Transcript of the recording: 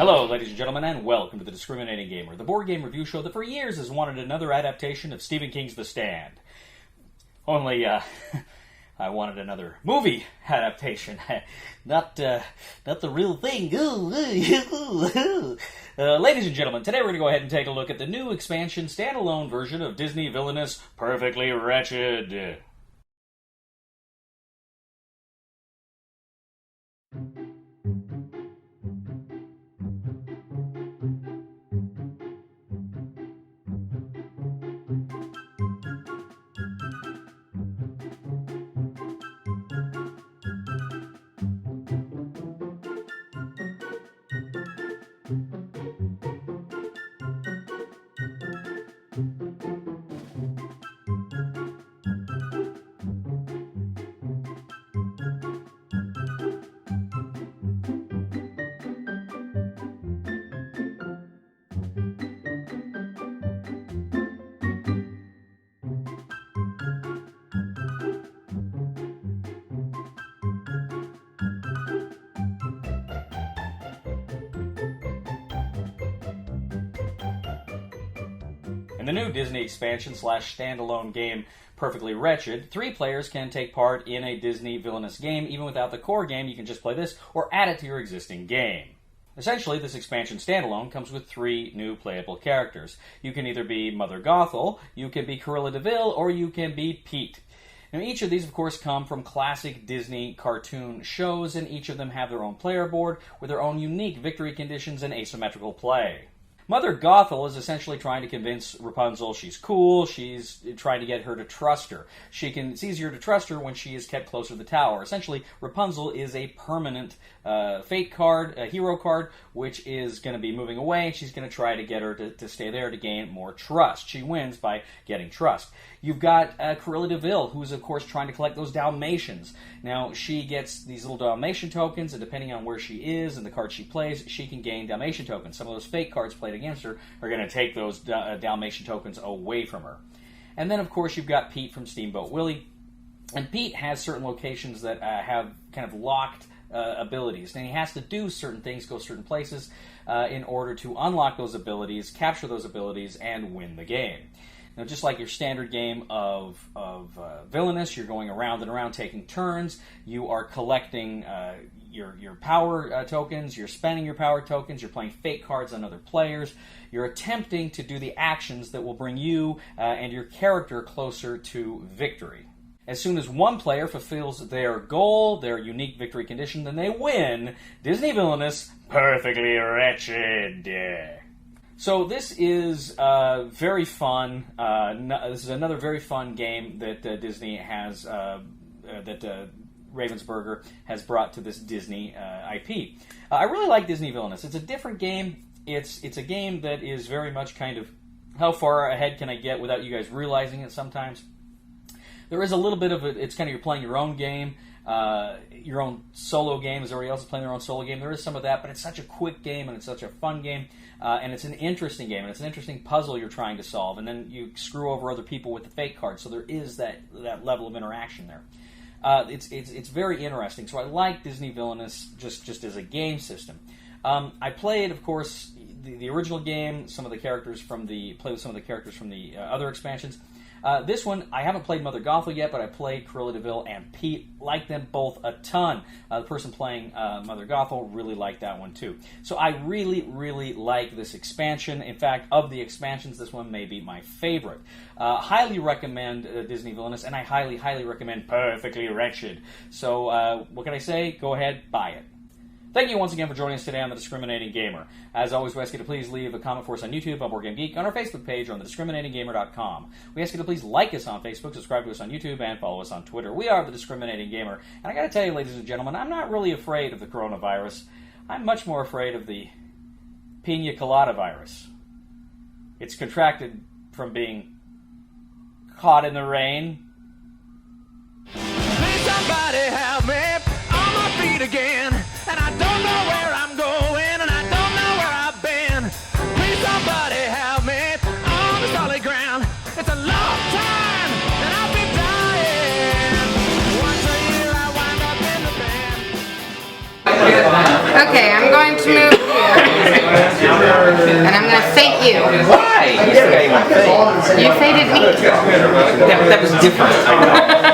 Hello, ladies and gentlemen, and welcome to The Discriminating Gamer, the board game review show that for years has wanted another adaptation of Stephen King's The Stand. Only, I wanted another movie adaptation, not the real thing. Ladies and gentlemen, today we're going to go ahead and take a look at the new expansion standalone version of Disney Villainous, Perfectly Wretched. In the new Disney expansion / standalone game, Perfectly Wretched, 3 players can take part in a Disney Villainous game. Even without the core game, you can just play this or add it to your existing game. Essentially, this expansion standalone comes with 3 new playable characters. You can either be Mother Gothel, you can be Cruella de Vil, or you can be Pete. Now, each of these, of course, come from classic Disney cartoon shows, and each of them have their own player board with their own unique victory conditions and asymmetrical play. Mother Gothel is essentially trying to convince Rapunzel she's cool. She's trying to get her to trust her. It's easier to trust her when she is kept closer to the tower. Essentially, Rapunzel is a permanent fate card, a hero card, which is going to be moving away. She's going to try to get her to stay there to gain more trust. She wins by getting trust. You've got Cruella de Vil, who's, of course, trying to collect those Dalmatians. Now, she gets these little Dalmatian tokens, and depending on where she is and the card she plays, she can gain Dalmatian tokens. Some of those fake cards played against her are going to take those Dalmatian tokens away from her. And then, of course, you've got Pete from Steamboat Willie. And Pete has certain locations that have kind of locked abilities. And he has to do certain things, go certain places, in order to unlock those abilities, capture those abilities, and win the game. Now, just like your standard game of Villainous, you're going around and around taking turns. You are collecting your power tokens. You're spending your power tokens. You're playing fake cards on other players. You're attempting to do the actions that will bring you and your character closer to victory. As soon as one player fulfills their goal, their unique victory condition, then they win Disney Villainous, Perfectly Wretched. So this is very fun. This is another very fun game that Disney has, that Ravensburger has brought to this Disney IP. I really like Disney Villainous. It's a different game. It's a game that is very much kind of how far ahead can I get without you guys realizing it sometimes. There is a little bit of it. It's kind of you're playing your own game. Your own solo game, as everybody else is playing their own solo game. There is some of that, but it's such a quick game, and it's such a fun game, and it's an interesting game, and it's an interesting puzzle you're trying to solve, and then you screw over other people with the fake cards, so there is that level of interaction there. It's very interesting, so I like Disney Villainous just as a game system. I played, of course, the original game, played with some of the characters from the other expansions. This one, I haven't played Mother Gothel yet, but I played Cruella de Vil and Pete. Like them both a ton. The person playing Mother Gothel really liked that one too. So I really, really like this expansion. In fact, of the expansions, this one may be my favorite. Highly recommend Disney Villainous, and I highly, highly recommend Perfectly Wretched. So what can I say? Go ahead, buy it. Thank you once again for joining us today on The Discriminating Gamer. As always, we ask you to please leave a comment for us on YouTube, on Board Game Geek, on our Facebook page, or on thediscriminatinggamer.com. We ask you to please like us on Facebook, subscribe to us on YouTube, and follow us on Twitter. We are The Discriminating Gamer. And I got to tell you, ladies and gentlemen, I'm not really afraid of the coronavirus. I'm much more afraid of the pina colada virus. It's contracted from being caught in the rain. Please somebody help me on my feet again. And I don't know where I'm going, and I don't know where I've been. Please somebody help me on the solid ground. It's a long time, and I'll be dying. Once a year I wind up in the band. Okay, I'm going to move here. fate you. Why? You faded me. You faded me. That was different.